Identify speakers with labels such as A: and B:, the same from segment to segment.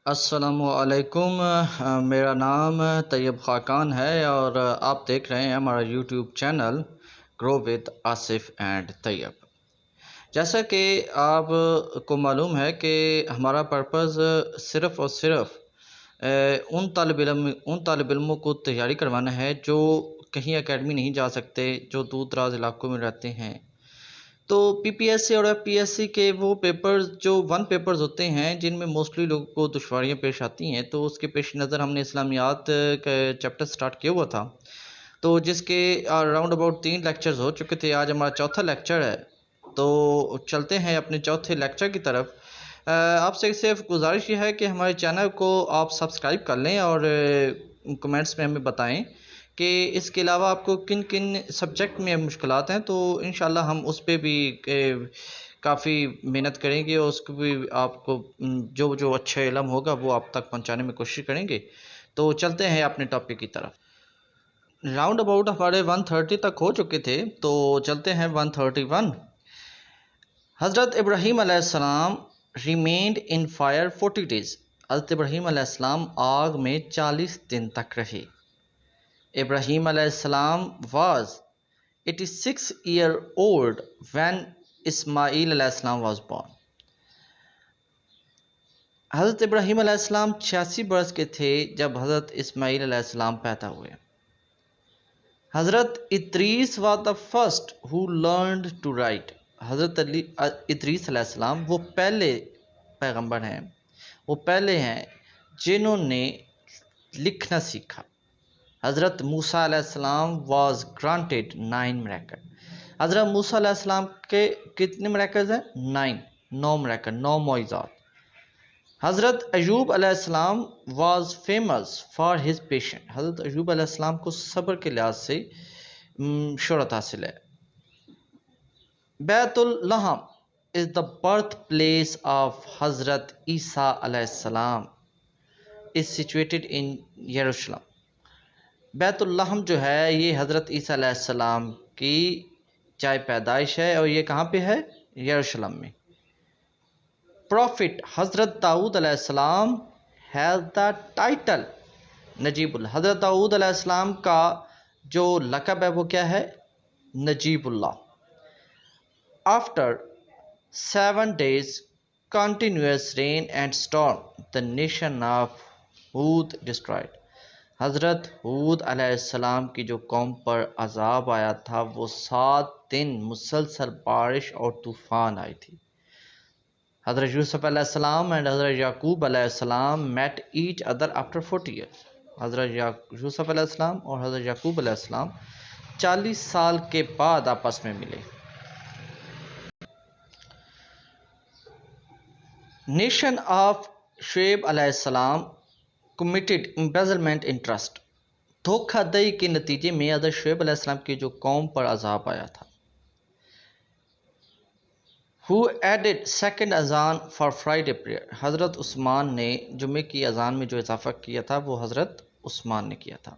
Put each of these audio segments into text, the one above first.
A: السلام علیکم، میرا نام طیب خاقان ہے اور آپ دیکھ رہے ہیں ہمارا YouTube channel grow with Asif and Tayyab. جیسا کہ آپ کو معلوم ہے کہ ہمارا پرپز صرف اور صرف ان طالب علموں کو تیاری کروانا ہے جو کہیں اکیڈمی نہیں جا سکتے، جو دور دراز علاقوں میں رہتے ہیں۔ تو پی پی ایس سی اور ایف پی ایس سی کے وہ پیپرز جو پیپرز ہوتے ہیں جن میں موسٹلی لوگوں کو دشواریاں پیش آتی ہیں، تو اس کے پیش نظر ہم نے اسلامیات کا چیپٹر سٹارٹ کیا ہوا تھا، تو جس کے راؤنڈ اباؤٹ 3 لیکچرز ہو چکے تھے۔ آج ہمارا چوتھا لیکچر ہے، تو چلتے ہیں اپنے چوتھے لیکچر کی طرف۔ آپ سے صرف گزارش یہ ہے کہ ہمارے چینل کو آپ سبسکرائب کر لیں اور کمنٹس میں ہمیں بتائیں کہ اس کے علاوہ آپ کو کن کن سبجیکٹ میں مشکلات ہیں، تو انشاءاللہ ہم اس پہ بھی کافی محنت کریں گے اور اس کو بھی آپ کو جو اچھا علم ہوگا وہ آپ تک پہنچانے میں کوشش کریں گے۔ تو چلتے ہیں اپنے ٹاپک کی طرف۔ راؤنڈ اباؤٹ ہمارے 130 تک ہو چکے تھے، تو چلتے ہیں 131۔ حضرت ابراہیم علیہ السلام ریمینڈ ان فائر 40 days۔ حضرت ابراہیم علیہ السلام آگ میں 40 دن تک رہے۔ ابراہیم علیہ السلام was 86 years old when اسماعیل علیہ السلام was born۔ حضرت ابراہیم علیہ السلام 86 برس کے تھے جب حضرت اسماعیل علیہ السلام پیدا ہوئے۔ حضرت Idris was the first who learned to write۔ حضرت ادریس علیہ السلام وہ پہلے پیغمبر ہیں، وہ پہلے ہیں جنہوں نے لکھنا سیکھا۔ حضرت موسیٰ علیہ السلام was granted 9 miracles۔ حضرت موسیٰ علیہ السلام کے کتنے مراکز ہیں؟ 9 مراکز، 9 معجزات۔ حضرت ایوب علیہ السلام was famous for his patience۔ حضرت ایوب علیہ السلام کو صبر کے لحاظ سے شہرت حاصل ہے۔ بیت الحم is the birthplace of حضرت عیسیٰ علیہ السلام is situated in Jerusalem۔ بیت الحم جو ہے یہ حضرت عیسیٰ علیہ السلام کی جائے پیدائش ہے اور یہ کہاں پہ ہے؟ یروشلم میں۔ پروفٹ حضرت داؤد علیہ السلام has the title نجیب اللہ۔ حضرت داؤد علیہ السلام کا جو لقب ہے وہ کیا ہے؟ نجیب اللہ۔ After 7 days continuous rain and storm the nation of Hud destroyed۔ حضرت حود علیہ السلام کی جو قوم پر عذاب آیا تھا وہ 7 دن مسلسل بارش اور طوفان آئی تھی۔ حضرت یوسف علیہ السلام and حضرت یعقوب علیہ السلام met each other after 40 years۔ حضرت یوسف علیہ السلام اور حضرت یعقوب علیہ السلام 40 سال کے بعد آپس میں ملے۔ نیشن آف شعیب علیہ السلام committed embezzlement in trust۔ دھوکہ دہی کے نتیجے میں حضرت شعیب علیہ السلام کی جو قوم پر عذاب آیا تھا۔ Who added second اذان for Friday prayer۔ حضرت عثمان نے جمعے کی اذان میں جو اضافہ کیا تھا وہ حضرت عثمان نے کیا تھا۔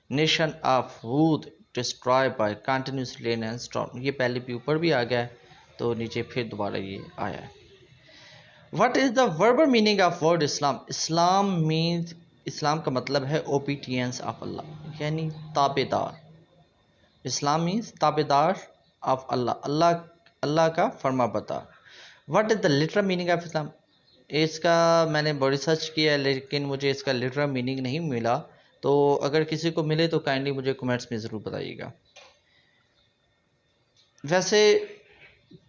A: Nation of Hud destroyed by continuous rain and storm۔ یہ پہلے بھی اوپر بھی آ گیا ہے تو نیچے پھر دوبارہ یہ آیا ہے۔ What is the verbal meaning of word Islam؟ Islam means اسلام کا مطلب ہے obedience of Allah، یعنی تابع دار۔ اسلام means تابع دار of اللہ، اللہ کا فرما بردار۔ What is the literal meaning of Islam؟ اس کا میں نے بڑی سرچ کیا ہے لیکن مجھے اس کا literal meaning نہیں ملا، تو اگر کسی کو ملے تو کائنڈلی مجھے کمنٹس میں ضرور بتائیے گا۔ ویسے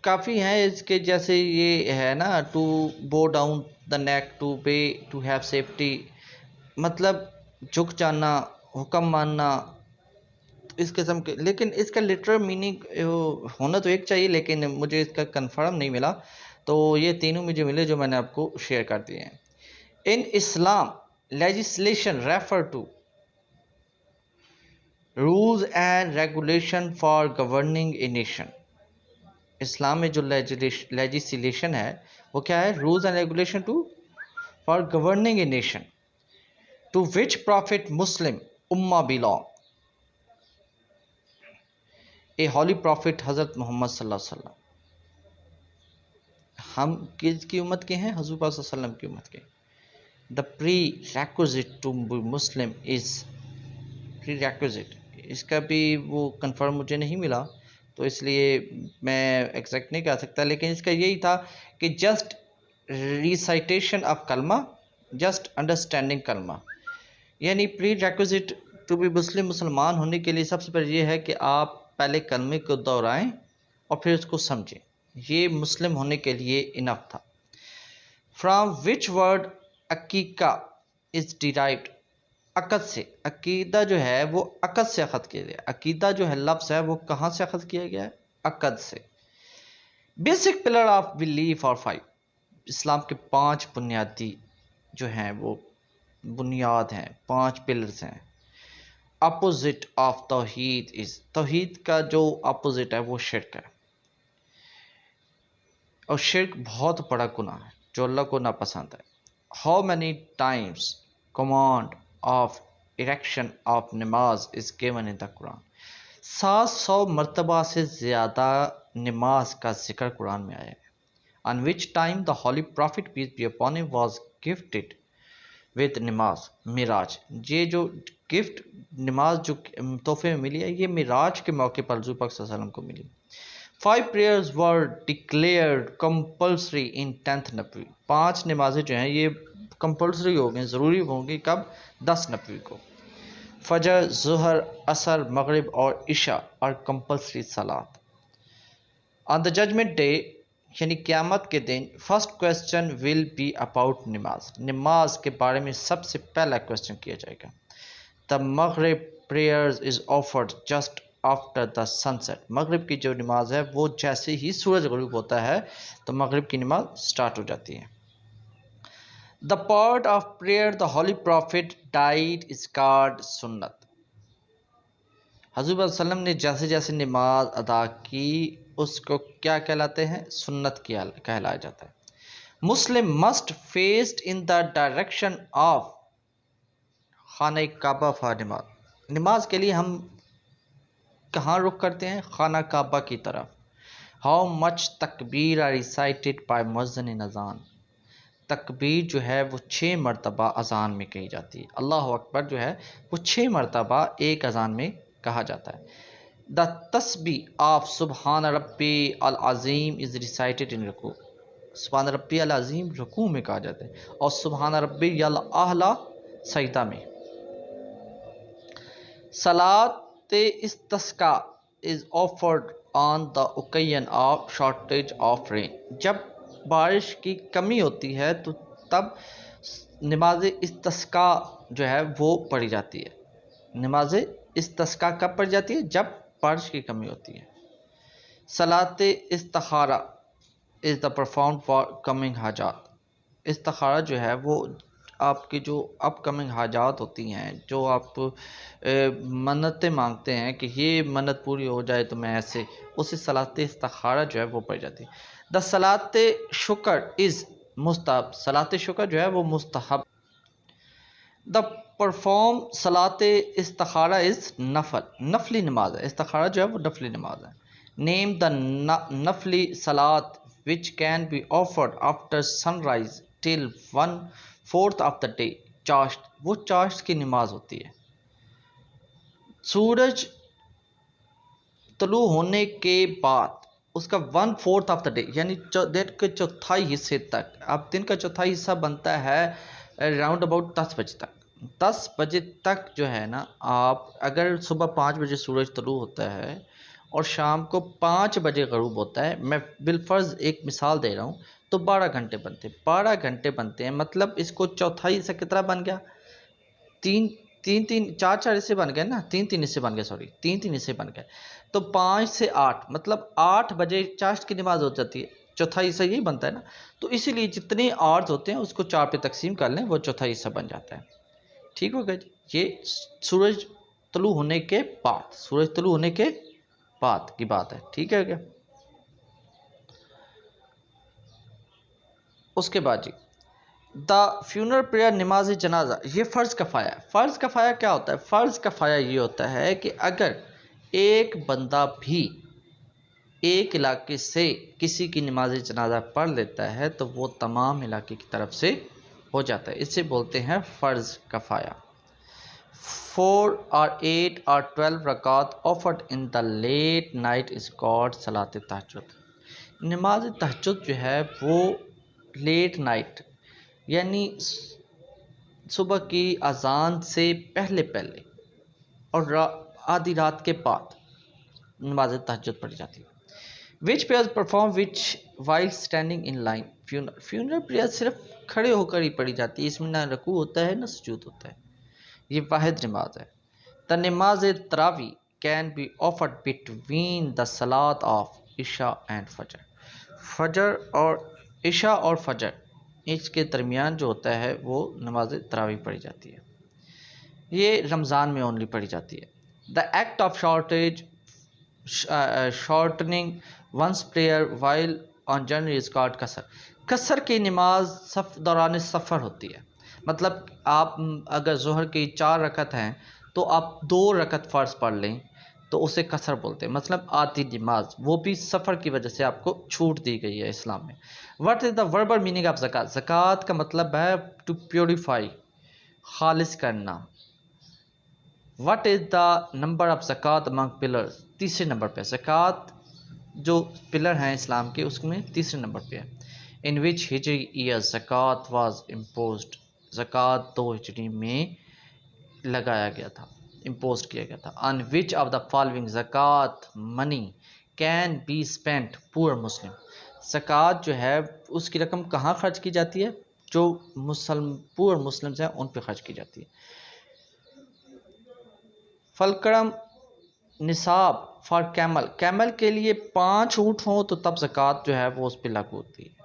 A: کافی ہیں اس کے، جیسے یہ ہے نا ٹو بو ڈاؤن دا نیک ٹو بے ٹو ہیو سیفٹی، مطلب جھک جانا، حکم ماننا، اس قسم کے۔ لیکن اس کا لٹرل میننگ ہونا تو ایک چاہیے لیکن مجھے اس کا کنفرم نہیں ملا، تو یہ تینوں مجھے ملے جو میں نے آپ کو شیئر کر دیے ہیں۔ In Islam legislation refer to rules and regulation for governing a nation. اسلام میں جو لیجسلیشن ہے وہ کیا ہے؟ Rules and regulation to for governing a nation to which prophet Muslim ummah belong. A holy prophet حضرت محمد صلی اللہ علیہ وسلم۔ ہم کس کی امت کے ہیں؟ حضور پاک صلی اللہ علیہ وسلم کی امت کے۔ The prerequisite to be Muslim is prerequisite. اس کا بھی وہ کنفرم مجھے نہیں ملا تو اس لیے میں ایگزیکٹ نہیں کہہ سکتا، لیکن اس کا یہی تھا کہ جسٹ ریسائٹیشن آف کلمہ، جسٹ انڈرسٹینڈنگ کلمہ. یعنی پری ریکوزٹ ٹو بی مسلم، مسلمان ہونے کے لیے سب سے پہلے یہ ہے کہ آپ پہلے کلمے کو دہرائیں اور پھر اس کو سمجھیں. یہ مسلم ہونے کے لیے انف تھا. فرام وچ ورڈ عقیقہ از ڈیرائیوڈ، عقد سے. عقیدہ جو ہے وہ عقد سے اخذ کیا گیا. عقیدہ جو ہے لفظ ہے وہ کہاں سے اخذ کیا گیا ہے؟ عقد سے. بیسک پلر آف بلیف اور 5، اسلام کے 5 بنیادی جو ہیں وہ بنیاد ہیں، 5 پلرز ہیں. اپوزٹ آف توحید از، توحید کا جو اپوزٹ ہے وہ شرک ہے، اور شرک بہت بڑا گناہ ہے جو اللہ کو ناپسند ہے. How many Times command of erection of نماز از گیون ان دا قرآن، 700 مرتبہ سے زیادہ نماز کا ذکر قرآن میں آیا ہے. on which time the holy prophet peace be upon him was gifted with نماز، معراج. یہ جو گفٹ نماز جو تحفے میں ملی ہے یہ معراج کے موقع پر حضور پاک صلی اللہ علیہ وسلم کو ملی. 5 prayers were declared compulsory in 10th نبوی، 5 نمازیں جو ہیں یہ کمپلسری ہو گئیں، ضروری ہوں گی کب؟ 10 نبوی کو. فجر، ظہر، عصر، مغرب اور عشاء اور کمپلسری صلات. on the judgment day یعنی قیامت کے دن first question will be about نماز، نماز کے بارے میں سب سے پہلا کویسچن کیا جائے گا. The Maghrib prayers is offered just after the sunset, مغرب کی جو نماز ہے وہ جیسے ہی سورج غروب ہوتا ہے تو مغرب کی نماز سٹارٹ ہو جاتی ہے. The part of prayer the holy prophet died is called سنت، حضور صلی اللہ علیہ وسلم نے جیسے جیسے نماز ادا کی اس کو کیا کہلاتے ہیں؟ سنت کہلایا جاتا ہے. Muslim must faced in the direction of خانہ کعبہ فار نماز، نماز کے لیے ہم کہاں رخ کرتے ہیں؟ خانہ کعبہ کی طرف. ہاؤ مچ تکبیر آر ریسائٹڈ بائی مؤذن ان اذان، تکبیر جو ہے وہ 6 مرتبہ اذان میں کہی جاتی ہے. اللہ اکبر جو ہے وہ 6 مرتبہ ایک اذان میں کہا جاتا ہے. دا تسبیح آف سبحان ربی العظیم از ریسائٹڈ ان رکوع، سبحان ربی العظیم رکوع میں کہا جاتا ہے اور سبحان ربی الاعلی سجدہ میں. صلاۃ استسقاء is offered on the occasion of shortage of rain, جب بارش کی کمی ہوتی ہے تو تب نماز استسقاء جو ہے وہ پڑھی جاتی ہے. نماز استسقاء کب پڑھی جاتی ہے؟ جب بارش کی کمی ہوتی ہے. صلاۃ استخارہ از دا پرفارم فار کمنگ حاجات، استخارہ جو ہے وہ آپ کی جو اپ کمنگ حاجات ہوتی ہیں، جو آپ منتیں مانگتے ہیں کہ یہ منت پوری ہو جائے تو میں ایسے، اسے صلاۃ استخارہ جو ہے وہ پڑھی جاتی ہے. دا صلاۃ شکر از مستحب، صلاۃ شکر جو ہے وہ مستحب. دا پرفارم صلاۃ استخارہ از نفل، نفلی نماز ہے، استخارہ جو ہے وہ نفلی نماز ہے. نیم دا نفلی صلاۃ which can be offered after sunrise till 1/4 of the day، چاشت، وہ چاشت کی نماز ہوتی ہے. سورج طلوع ہونے کے بعد اس کا 1/4 آف دا ڈے یعنی دن کے چوتھائی حصے تک، اب دن کا چوتھائی حصہ بنتا ہے راؤنڈ اباؤٹ 10 بجے تک. 10 بجے تک جو ہے نا، آپ اگر صبح 5 بجے سورج طلوع ہوتا ہے اور شام کو 5 بجے غروب ہوتا ہے، میں بالفرض ایک مثال دے رہا ہوں، تو 12 گھنٹے بنتے ہیں، 12 گھنٹے بنتے ہیں. مطلب اس کو چوتھائی حصہ کتنا بن گیا؟ 4 حصے بن گئے نا، 3 حصے بن گئے، سوری 3 حصے بن گئے. تو 5 سے 8 مطلب 8 بجے چاشت کی نماز ہو جاتی ہے، چوتھائی حصہ یہی بنتا ہے نا. تو اسی لیے جتنے آورز ہوتے ہیں اس کو 4 پہ تقسیم کر لیں، وہ چوتھائی حصہ بن جاتا ہے. ٹھیک ہو گیا جی؟ یہ سورج طلوع ہونے کے بعد، سورج طلوع ہونے کے بعد کی بات ہے. ٹھیک ہے کیا؟ اس کے بعد جی دا فیونر پریئر، نماز جنازہ، یہ فرض کفایہ ہے. فرض کفایہ کیا ہوتا ہے؟ فرض کفایہ یہ ہوتا ہے کہ اگر ایک بندہ بھی ایک علاقے سے کسی کی نماز جنازہ پڑھ لیتا ہے تو وہ تمام علاقے کی طرف سے ہو جاتا ہے، اسے بولتے ہیں فرض کفایہ۔ 4 or 8 or 12 رکعت offered in the late night is called صلاۃ تہجد۔ نماز تہجد جو ہے وہ لیٹ نائٹ یعنی صبح کی اذان سے پہلے اور آدھی رات کے بعد نماز تہجد پڑھی جاتی ہے۔ which prayers perform which while standing in line funeral prayer صرف کھڑے ہو کر ہی پڑھی جاتی ہے، اس میں نہ رکوع ہوتا ہے نہ سجود ہوتا ہے، یہ واحد نماز ہے۔ The نماز تراوی can be offered between the salat of عشاء and فجر۔ فجر اور عشاء اور فجر اس کے درمیان جو ہوتا ہے وہ نماز تراوی پڑھی جاتی ہے، یہ رمضان میں اونلی پڑھی جاتی ہے۔ The act of shortening one's prayer while on journey is called قصر۔ قصر کی نماز دوران سفر ہوتی ہے، مطلب آپ اگر ظہر کی 4 رکعت ہیں تو آپ 2 رکعت فرض پڑھ لیں تو اسے قصر بولتے ہیں، مطلب آدھی نماز، وہ بھی سفر کی وجہ سے آپ کو چھوٹ دی گئی ہے اسلام میں۔ What is the verbal meaning of زکوٰۃ؟ زکوٰۃ کا مطلب ہے to purify، خالص کرنا۔ What is the number of زکوٰۃ among pillars؟ تیسرے نمبر پہ زکوٰۃ جو پلر ہیں اسلام کے اس میں تیسرے نمبر پہ ہے۔ In which hijri year زکوٰۃ was imposed؟ زکوٰۃ 2 ہجری میں لگایا گیا تھا، امپوز کیا گیا تھا۔ On which of the following زکوٰۃ money can be spent poor Muslim؟ زکوٰۃ جو ہے اس کی رقم کہاں خرچ کی جاتی ہے؟ جو پور مسلمز ہیں ان پہ خرچ کی جاتی ہے۔ فلکرم نصاب فار کیمل، کیمل کے لیے 5 اونٹ ہوں تو تب زکوٰۃ جو ہے وہ اس پہ لاگو ہوتی ہے،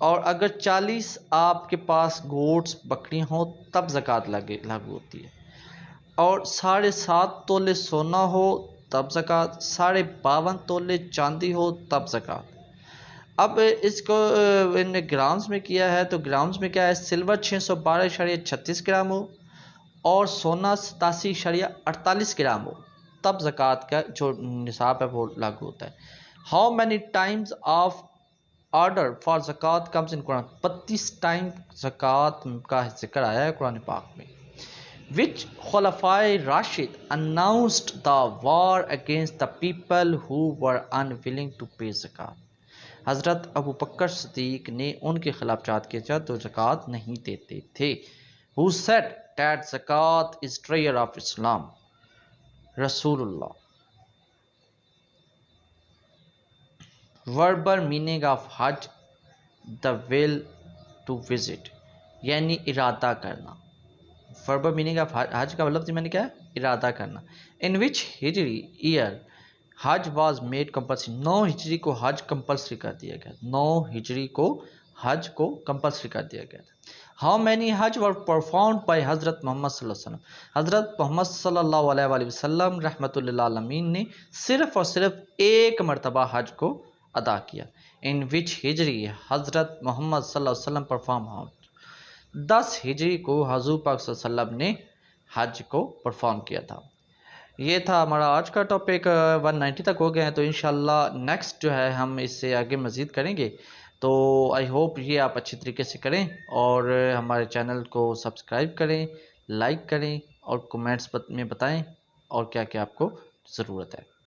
A: اور اگر 40 آپ کے پاس گوٹس بکری ہوں تب زکوٰۃ لاگو ہوتی ہے، اور 7.5 تولے سونا ہو تب زکوٰۃ، 52.5 تولے چاندی ہو تب زکوٰۃ۔ اب اس کو ان نے گرامز میں کیا ہے، تو گرامز میں کیا ہے؟ سلور 612.36 گرام ہو اور سونا 87.48 گرام ہو تب زکوٰۃ کا جو نصاب ہے وہ لاگو ہوتا ہے۔ How many Times of order for زکوٰۃ کمز ان قرآن؟ 32 ٹائم زکوٰۃ کا ذکر آیا ہے قرآن پاک میں۔ Which خلفائے Rashid announced the war against the people who were unwilling to pay زکوٰۃ؟ حضرت ابو بکر صدیق نے ان کے خلاف جہاد کیا جو زکوٰۃ نہیں دیتے تھے۔ Who said that زکوٰۃ is treasure of Islam؟ رسول اللہ۔ Verbal meaning of Hajj the will to visit یعنی ارادہ کرنا۔ Verbal meaning of حج کا لفظ میں نے کیا ہے؟ ارادہ کرنا۔ In which hijri year Hajj was made compulsory؟ 9 ہجری کو حج کمپلسری کر دیا گیا، 9 ہجری کو حج کو کمپلسری کر دیا گیا تھا۔ How many Hajj were performed by حضرت محمد صلی اللہ علیہ وسلم؟ حضرت محمد صلی اللہ علیہ وسلم رحمۃ اللہ عالمین نے صرف اور صرف 1 مرتبہ حج کو ادا کیا۔ In which ہجری حضرت محمد صلی اللہ علیہ وسلم پرفارم حج؟ 10 ہجری کو حضور پاک صلی اللہ علیہ وسلم نے حج کو پرفارم کیا تھا۔ یہ تھا ہمارا آج کا ٹاپک، 190 تک ہو گئے ہیں، تو انشاءاللہ نیکسٹ جو ہے ہم اس سے آگے مزید کریں گے، تو آئی ہوپ یہ آپ اچھی طریقے سے کریں اور ہمارے چینل کو سبسکرائب کریں، لائک کریں اور کومنٹس میں بتائیں اور کیا کیا آپ کو ضرورت ہے۔